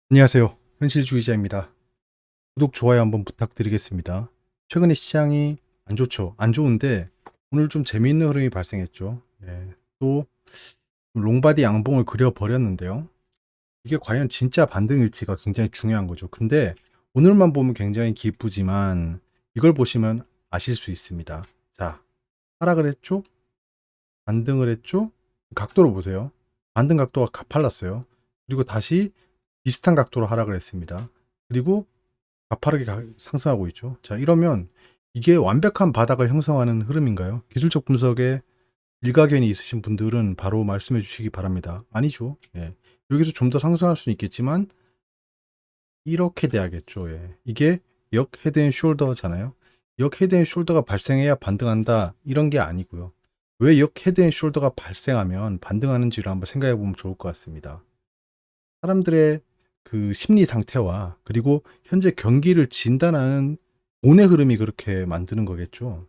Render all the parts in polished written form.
안녕하세요. 현실주의자입니다. 구독, 좋아요 한번 부탁드리겠습니다. 최근에 시장이 안 좋죠. 안 좋은데 오늘 좀 재미있는 흐름이 발생했죠. 또 롱바디 양봉을 그려버렸는데요. 이게 과연 진짜 반등일지가 굉장히 중요한 거죠. 근데 오늘만 보면 굉장히 기쁘지만 이걸 보시면 아실 수 있습니다. 자, 하락을 했죠? 반등을 했죠? 각도로 보세요. 반등 각도가 가팔랐어요. 그리고 다시 비슷한 각도로 하락을 했습니다. 그리고 가파르게 상승하고 있죠. 자, 이러면 이게 완벽한 바닥을 형성하는 흐름인가요? 기술적 분석에 일가견이 있으신 분들은 바로 말씀해 주시기 바랍니다. 아니죠. 여기서 좀 더 상승할 수는 있겠지만 이렇게 돼야겠죠. 이게 역 헤드 앤 숄더잖아요. 역 헤드 앤 숄더가 발생해야 반등한다 이런 게 아니고요. 왜 역 헤드 앤 숄더가 발생하면 반등하는지를 한번 생각해 보면 좋을 것 같습니다. 사람들의 그 심리 상태와 그리고 현재 경기를 진단하는 돈의 흐름이 그렇게 만드는 거겠죠.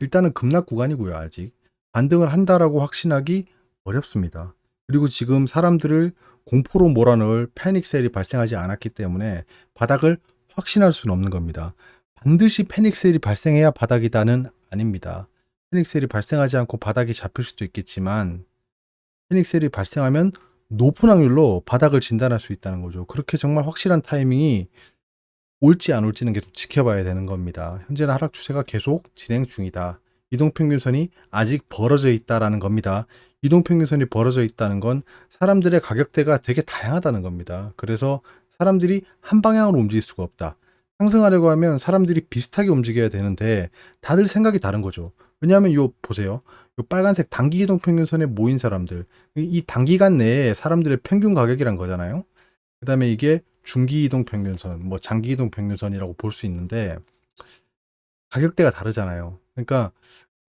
일단은 급락 구간이고요, 아직. 반등을 한다라고 확신하기 어렵습니다. 그리고 지금 사람들을 공포로 몰아넣을 패닉셀이 발생하지 않았기 때문에 바닥을 확신할 수는 없는 겁니다. 반드시 패닉셀이 발생해야 바닥이다는 아닙니다. 패닉셀이 발생하지 않고 바닥이 잡힐 수도 있겠지만 패닉셀이 발생하면 높은 확률로 바닥을 진단할 수 있다는 거죠. 그렇게 정말 확실한 타이밍이 올지 안 올지는 계속 지켜봐야 되는 겁니다. 현재는 하락 추세가 계속 진행 중이다. 이동평균선이 아직 벌어져 있다라는 겁니다. 이동평균선이 벌어져 있다는 건 사람들의 가격대가 되게 다양하다는 겁니다. 그래서 사람들이 한 방향으로 움직일 수가 없다. 상승하려고 하면 사람들이 비슷하게 움직여야 되는데 다들 생각이 다른 거죠. 왜냐하면 요 보세요. 요 빨간색 단기 이동평균선에 모인 사람들, 이 단기간 내에 사람들의 평균 가격이란 거잖아요. 그 다음에 이게 중기 이동 평균선, 뭐 장기 이동 평균선이라고 볼 수 있는데 가격대가 다르잖아요. 그러니까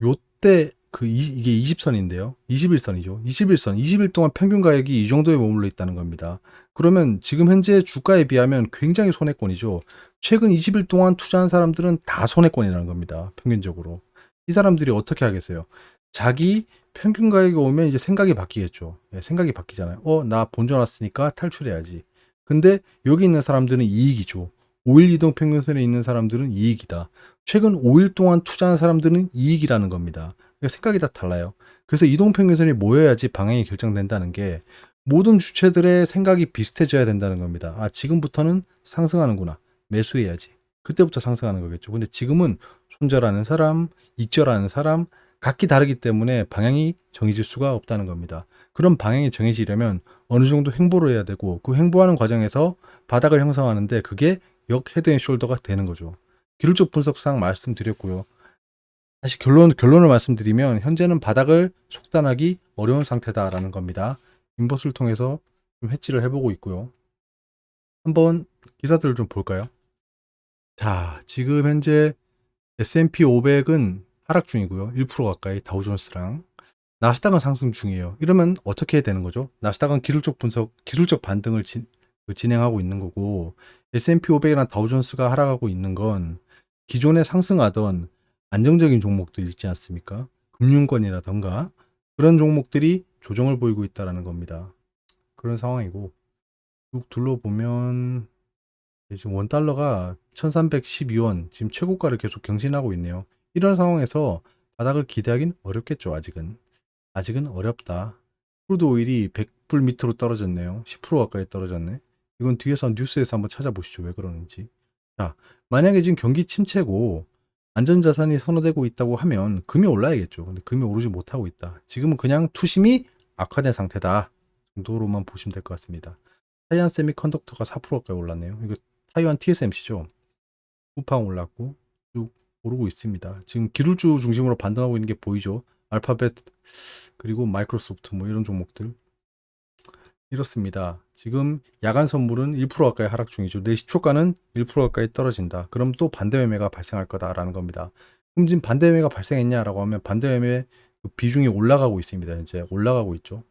요때 이게 20선인데요. 21선이죠. 21선, 20일 동안 평균 가격이 이 정도에 머물러 있다는 겁니다. 그러면 지금 현재 주가에 비하면 굉장히 손해권이죠. 최근 20일 동안 투자한 사람들은 다 손해권이라는 겁니다. 평균적으로. 이 사람들이 어떻게 하겠어요? 자기 평균 가격이 오면 이제 생각이 바뀌겠죠. 생각이 바뀌잖아요. 나 본전 왔으니까 탈출해야지. 근데 여기 있는 사람들은 이익이죠. 5일 이동 평균선에 있는 사람들은 이익이다. 최근 5일 동안 투자한 사람들은 이익이라는 겁니다. 그러니까 생각이 다 달라요. 그래서 이동 평균선이 모여야지 방향이 결정된다는 게 모든 주체들의 생각이 비슷해져야 된다는 겁니다. 지금부터는 상승하는구나. 매수해야지. 그때부터 상승하는 거겠죠. 근데 지금은 손절하는 사람, 익절하는 사람, 각기 다르기 때문에 방향이 정해질 수가 없다는 겁니다. 그런 방향이 정해지려면 어느 정도 행보를 해야 되고 그 행보하는 과정에서 바닥을 형성하는데 그게 역 헤드 앤 숄더가 되는 거죠. 기술적 분석상 말씀드렸고요. 다시 결론을 말씀드리면 현재는 바닥을 속단하기 어려운 상태다라는 겁니다. 인버스를 통해서 좀 해지를 해보고 있고요. 한번 기사들을 좀 볼까요? 자, 지금 현재 S&P 500은 하락 중이고요. 1% 가까이 다우존스랑 나스닥은 상승 중이에요. 이러면 어떻게 되는 거죠? 나스닥은 기술적 분석, 기술적 반등을 진행하고 있는 거고 S&P 500이나 다우존스가 하락하고 있는 건 기존에 상승하던 안정적인 종목들 있지 않습니까? 금융권이라던가 그런 종목들이 조정을 보이고 있다는 겁니다. 그런 상황이고 쭉 둘러보면 지금 원달러가 1312원 지금 최고가를 계속 경신하고 있네요. 이런 상황에서 바닥을 기대하긴 어렵겠죠. 아직은 어렵다. 크루드 오일이 100불 밑으로 떨어졌네요. 10% 가까이 떨어졌네. 이건 뒤에서 뉴스에서 한번 찾아보시죠. 왜 그러는지. 자, 만약에 지금 경기 침체고 안전자산이 선호되고 있다고 하면 금이 올라야겠죠. 근데 금이 오르지 못하고 있다. 지금은 그냥 투심이 악화된 상태다 정도로만 보시면 될 것 같습니다. 타이완 세미컨덕터가 4% 가까이 올랐네요. 이거 타이완 TSMC죠. 우팡 올랐고 쭉 오르고 있습니다. 지금 기술주 중심으로 반등하고 있는 게 보이죠. 알파벳 그리고 마이크로소프트 뭐 이런 종목들 이렇습니다. 지금 야간 선물은 1% 가까이 하락 중이죠. 내 시초가는 1% 가까이 떨어진다. 그럼 또 반대 매매가 발생할 거다라는 겁니다. 그럼 지금 반대 매매가 발생했냐라고 하면 반대 매매 비중이 올라가고 있습니다. 이제 올라가고 있죠.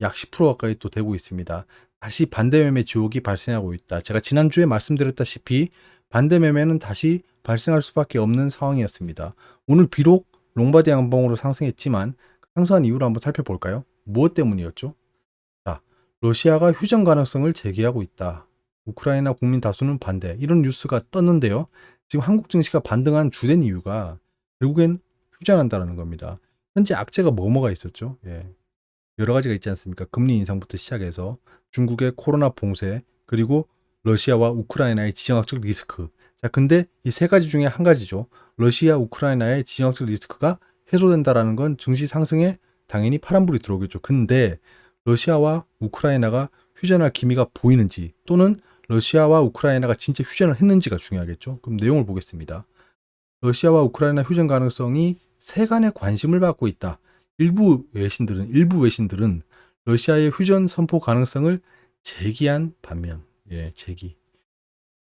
약 10% 가까이 또 되고 있습니다. 다시 반대 매매 지옥이 발생하고 있다. 제가 지난주에 말씀드렸다시피 반대 매매는 다시 발생할 수밖에 없는 상황이었습니다. 오늘 비록 롱바디 양봉으로 상승했지만 상승한 이유를 한번 살펴볼까요? 무엇 때문이었죠? 자, 러시아가 휴전 가능성을 제기하고 있다. 우크라이나 국민 다수는 반대. 이런 뉴스가 떴는데요. 지금 한국 증시가 반등한 주된 이유가 결국엔 휴전한다라는 겁니다. 현재 악재가 뭐가 있었죠? 예. 여러 가지가 있지 않습니까? 금리 인상부터 시작해서 중국의 코로나 봉쇄, 그리고 러시아와 우크라이나의 지정학적 리스크. 자, 근데 이 세 가지 중에 한 가지죠. 러시아, 우크라이나의 지정학적 리스크가 해소된다라는 건 증시 상승에 당연히 파란불이 들어오겠죠. 근데 러시아와 우크라이나가 휴전할 기미가 보이는지, 또는 러시아와 우크라이나가 진짜 휴전을 했는지가 중요하겠죠. 그럼 내용을 보겠습니다. 러시아와 우크라이나 휴전 가능성이 세간의 관심을 받고 있다. 일부 외신들은 러시아의 휴전 선포 가능성을 제기한 반면,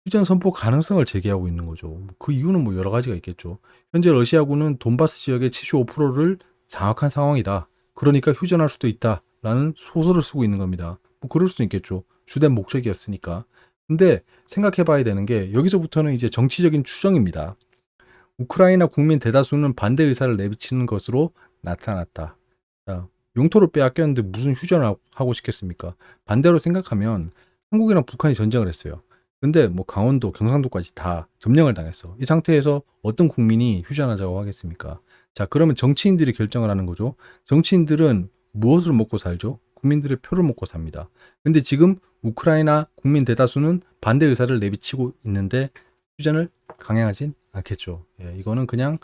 휴전 선포 가능성을 제기하고 있는 거죠. 그 이유는 뭐 여러 가지가 있겠죠. 현재 러시아군은 돈바스 지역의 75%를 장악한 상황이다. 그러니까 휴전할 수도 있다라는 소설을 쓰고 있는 겁니다. 뭐 그럴 수 있겠죠. 주된 목적이었으니까. 근데 생각해 봐야 되는 게, 여기서부터는 이제 정치적인 추정입니다. 우크라이나 국민 대다수는 반대 의사를 내비치는 것으로 나타났다. 자, 용토를 빼앗겼는데 무슨 휴전을 하고 싶겠습니까? 반대로 생각하면 한국이랑 북한이 전쟁을 했어요. 근데 뭐 강원도, 경상도까지 다 점령을 당했어. 이 상태에서 어떤 국민이 휴전하자고 하겠습니까? 자, 그러면 정치인들이 결정을 하는 거죠. 정치인들은 무엇을 먹고 살죠? 국민들의 표를 먹고 삽니다. 근데 지금 우크라이나 국민 대다수는 반대 의사를 내비치고 있는데 휴전을 강행하진 않겠죠. 예, 이거는 그냥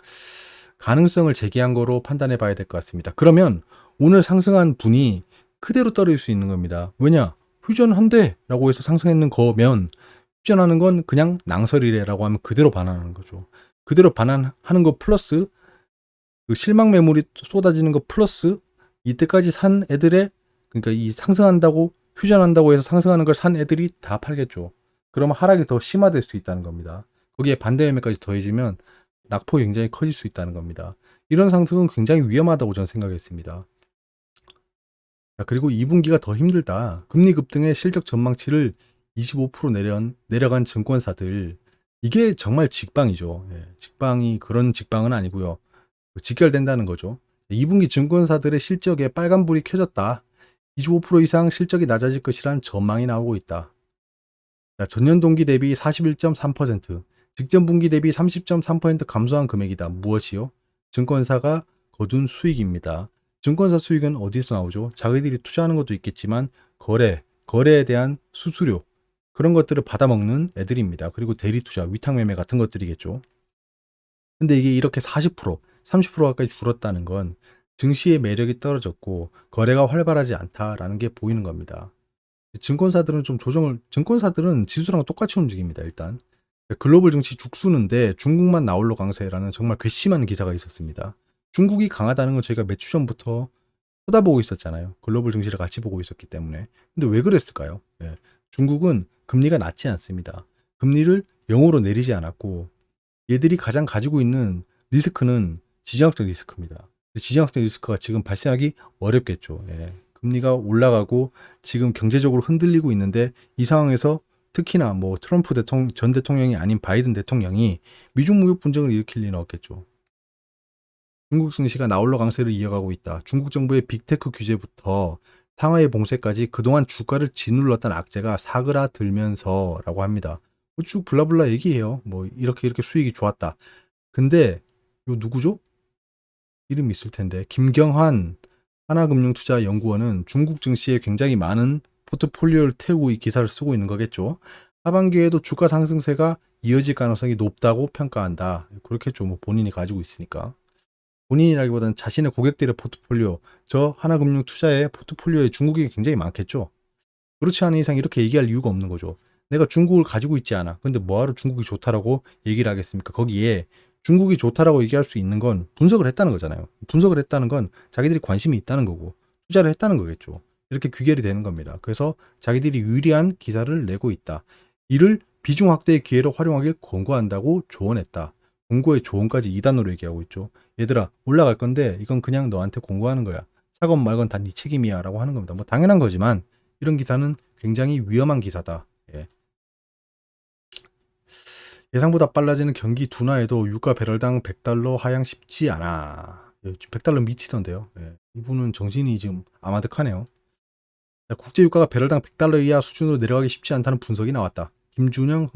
가능성을 제기한 거로 판단해 봐야 될 것 같습니다. 그러면 오늘 상승한 분이 그대로 떨어질 수 있는 겁니다. 왜냐? 휴전한대 라고 해서 상승했는 거면, 휴전하는 건 그냥 낭설이래라고 하면 그대로 반환하는 거죠. 그대로 반환하는 거 플러스 그 실망 매물이 쏟아지는 거 플러스 이때까지 산 애들의, 그러니까 이 상승한다고, 휴전한다고 해서 상승하는 걸 산 애들이 다 팔겠죠. 그러면 하락이 더 심화될 수 있다는 겁니다. 거기에 반대 매매까지 더해지면 낙폭이 굉장히 커질 수 있다는 겁니다. 이런 상승은 굉장히 위험하다고 저는 생각했습니다. 자, 그리고 2분기가 더 힘들다. 금리 급등의 실적 전망치를 25% 내려간 증권사들. 이게 정말 직방이죠. 예, 직방이 그런 직방은 아니고요. 직결된다는 거죠. 2분기 증권사들의 실적에 빨간불이 켜졌다. 25% 이상 실적이 낮아질 것이란 전망이 나오고 있다. 자, 전년 동기 대비 41.3%, 직전 분기 대비 30.3% 감소한 금액이다. 무엇이요? 증권사가 거둔 수익입니다. 증권사 수익은 어디서 나오죠? 자기들이 투자하는 것도 있겠지만 거래에 대한 수수료, 그런 것들을 받아먹는 애들입니다. 그리고 대리 투자, 위탁 매매 같은 것들이겠죠. 근데 이게 이렇게 40%, 30% 가까이 줄었다는 건 증시의 매력이 떨어졌고 거래가 활발하지 않다라는 게 보이는 겁니다. 증권사들은 지수랑 똑같이 움직입니다, 일단. 글로벌 증시 죽쓰는데 중국만 나홀로 강세라는 정말 괘씸한 기사가 있었습니다. 중국이 강하다는 건 저희가 몇 주 전부터 쳐다보고 있었잖아요. 글로벌 증시를 같이 보고 있었기 때문에. 근데 왜 그랬을까요? 예, 중국은 금리가 낮지 않습니다. 금리를 0으로 내리지 않았고, 얘들이 가장 가지고 있는 리스크는 지정학적 리스크입니다. 지정학적 리스크가 지금 발생하기 어렵겠죠. 예. 금리가 올라가고 지금 경제적으로 흔들리고 있는데, 이 상황에서 특히나 뭐 트럼프 전 대통령이 아닌 바이든 대통령이 미중 무역 분쟁을 일으킬 리는 없겠죠. 중국 증시가 나홀로 강세를 이어가고 있다. 중국 정부의 빅테크 규제부터 상하이 봉쇄까지 그동안 주가를 짓눌렀던 악재가 사그라들면서라고 합니다. 쭉 블라블라 얘기해요. 뭐 이렇게 수익이 좋았다. 근데 요 누구죠? 이름 있을 텐데, 김경환 하나금융투자연구원은 중국 증시에 굉장히 많은 포트폴리오를 태우고 이 기사를 쓰고 있는 거겠죠. 하반기에도 주가 상승세가 이어질 가능성이 높다고 평가한다. 그렇겠죠. 뭐 본인이 가지고 있으니까. 본인이라기보다는 자신의 고객들의 포트폴리오, 저 하나금융투자의 포트폴리오에 중국이 굉장히 많겠죠. 그렇지 않은 이상 이렇게 얘기할 이유가 없는 거죠. 내가 중국을 가지고 있지 않아. 근데 뭐하러 중국이 좋다라고 얘기를 하겠습니까? 거기에 중국이 좋다라고 얘기할 수 있는 건 분석을 했다는 거잖아요. 분석을 했다는 건 자기들이 관심이 있다는 거고 투자를 했다는 거겠죠. 이렇게 귀결이 되는 겁니다. 그래서 자기들이 유리한 기사를 내고 있다. 이를 비중 확대의 기회로 활용하길 권고한다고 조언했다. 권고의 조언까지 2단으로 얘기하고 있죠. 얘들아, 올라갈 건데 이건 그냥 너한테 권고하는 거야. 사건 말건 다 네 책임이야 라고 하는 겁니다. 뭐 당연한 거지만 이런 기사는 굉장히 위험한 기사다. 예. 예상보다 빨라지는 경기 둔화에도 유가 배럴당 $100 하향 쉽지 않아. 예, 지금 100달러 미치던데요. 예, 이분은 정신이 지금 아마득하네요. 국제 유가가 배럴당 100달러 이하 수준으로 내려가기 쉽지 않다는 분석이 나왔다. 김준영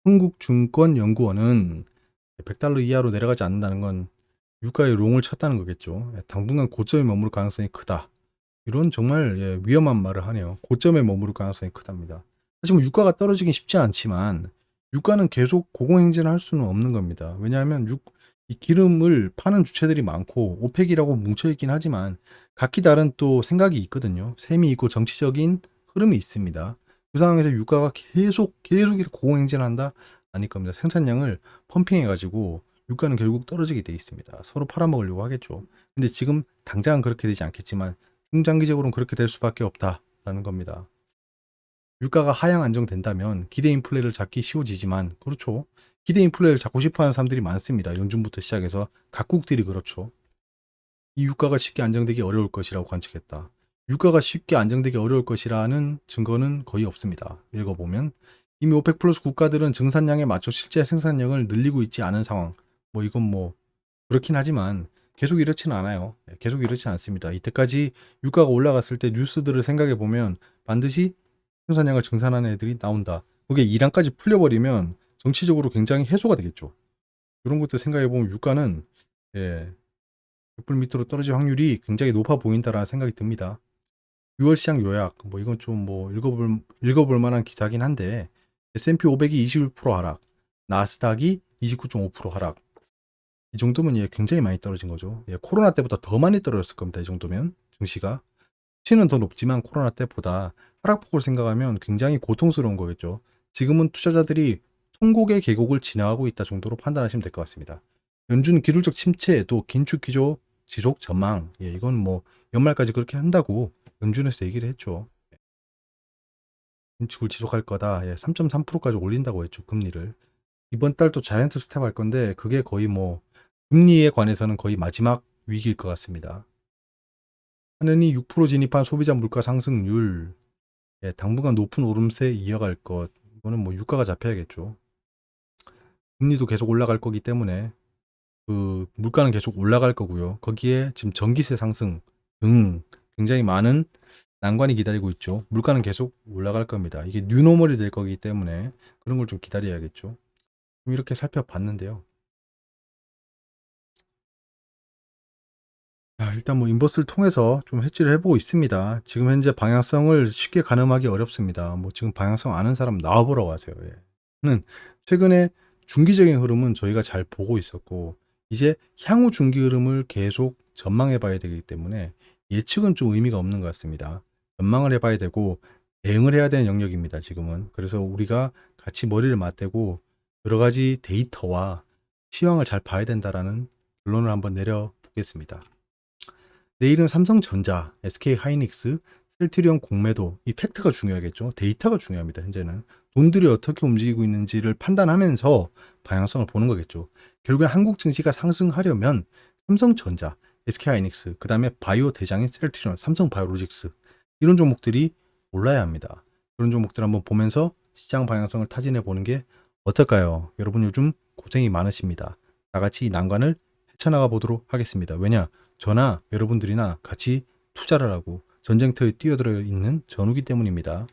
흥국증권연구원은 100달러 이하로 내려가지 않는다는 건 유가의 롱을 쳤다는 거겠죠. 예, 당분간 고점에 머무를 가능성이 크다. 이런 정말 예, 위험한 말을 하네요. 고점에 머무를 가능성이 크답니다. 사실 뭐 유가가 떨어지긴 쉽지 않지만 유가는 계속 고공행진을 할 수는 없는 겁니다. 왜냐하면 이 기름을 파는 주체들이 많고 오펙이라고 뭉쳐있긴 하지만 각기 다른 또 생각이 있거든요. 셈이 있고 정치적인 흐름이 있습니다. 그 상황에서 유가가 계속 이렇게 고공행진한다? 아닐 겁니다. 생산량을 펌핑해가지고 유가는 결국 떨어지게 돼 있습니다. 서로 팔아먹으려고 하겠죠. 근데 지금 당장은 그렇게 되지 않겠지만 중장기적으로는 그렇게 될 수밖에 없다라는 겁니다. 유가가 하향 안정된다면 기대 인플레를 잡기 쉬워지지만 그렇죠. 기대 인플레를 잡고 싶어하는 사람들이 많습니다. 연준부터 시작해서 각국들이 그렇죠. 이 유가가 쉽게 안정되기 어려울 것이라고 관측했다. 유가가 쉽게 안정되기 어려울 것이라는 증거는 거의 없습니다. 읽어보면 이미 오펙 플러스 국가들은 증산량에 맞춰 실제 생산량을 늘리고 있지 않은 상황. 뭐 이건 뭐 그렇긴 하지만 계속 이렇지는 않아요. 계속 이렇지 않습니다. 이때까지 유가가 올라갔을 때 뉴스들을 생각해 보면 반드시 생산량을 증산하는 애들이 나온다. 그게 이란까지 풀려버리면 정치적으로 굉장히 해소가 되겠죠. 이런 것들 생각해 보면 유가는 예, 100불 밑으로 떨어질 확률이 굉장히 높아 보인다라는 생각이 듭니다. 6월 시장 요약 뭐 이건 좀 뭐 읽어볼 만한 기사긴 한데 S&P 500이 21% 하락, 나스닥이 29.5% 하락. 이 정도면 예, 굉장히 많이 떨어진 거죠. 예, 코로나 때보다 더 많이 떨어졌을 겁니다. 이 정도면 증시가 수치는 더 높지만 코로나 때보다 하락폭을 생각하면 굉장히 고통스러운 거겠죠. 지금은 투자자들이 통곡의 계곡을 지나가고 있다 정도로 판단하시면 될 것 같습니다. 연준 기술적 침체 또 긴축 기조 지속 전망 예, 이건 뭐 연말까지 그렇게 한다고 연준에서 얘기를 했죠. 긴축을 지속할 거다. 예, 3.3%까지 올린다고 했죠. 금리를. 이번 달 또 자이언트 스텝 할 건데 그게 거의 뭐 금리에 관해서는 거의 마지막 위기일 것 같습니다. 하느니 6% 진입한 소비자 물가 상승률 예, 당분간 높은 오름세 이어갈 것. 이거는 뭐 유가가 잡혀야겠죠. 금리도 계속 올라갈 거기 때문에 그 물가는 계속 올라갈 거고요. 거기에 지금 전기세 상승 등 굉장히 많은 난관이 기다리고 있죠. 물가는 계속 올라갈 겁니다. 이게 뉴노멀이 될 거기 때문에 그런 걸 좀 기다려야겠죠. 이렇게 살펴봤는데요. 일단 뭐 인버스를 통해서 좀 해지를 해보고 있습니다. 지금 현재 방향성을 쉽게 가늠하기 어렵습니다. 뭐 지금 방향성 아는 사람 나와보라고 하세요. 예. 는 최근에 중기적인 흐름은 저희가 잘 보고 있었고 이제 향후 중기 흐름을 계속 전망해 봐야 되기 때문에 예측은 좀 의미가 없는 것 같습니다. 전망을 해봐야 되고 대응을 해야 되는 영역입니다. 지금은. 그래서 우리가 같이 머리를 맞대고 여러 가지 데이터와 시황을 잘 봐야 된다라는 결론을 한번 내려보겠습니다. 내일은 삼성전자, SK하이닉스, 셀트리온 공매도 이 팩트가 중요하겠죠. 데이터가 중요합니다. 현재는 돈들이 어떻게 움직이고 있는지를 판단하면서 방향성을 보는 거겠죠. 결국에 한국 증시가 상승하려면 삼성전자, SK하이닉스, 그 다음에 바이오 대장인 셀트리온, 삼성바이오로직스 이런 종목들이 올라야 합니다. 그런 종목들 한번 보면서 시장 방향성을 타진해 보는 게 어떨까요? 여러분 요즘 고생이 많으십니다. 다 같이 이 난관을 헤쳐나가 보도록 하겠습니다. 왜냐? 저나 여러분들이나 같이 투자를 하고 전쟁터에 뛰어들어 있는 전후기 때문입니다.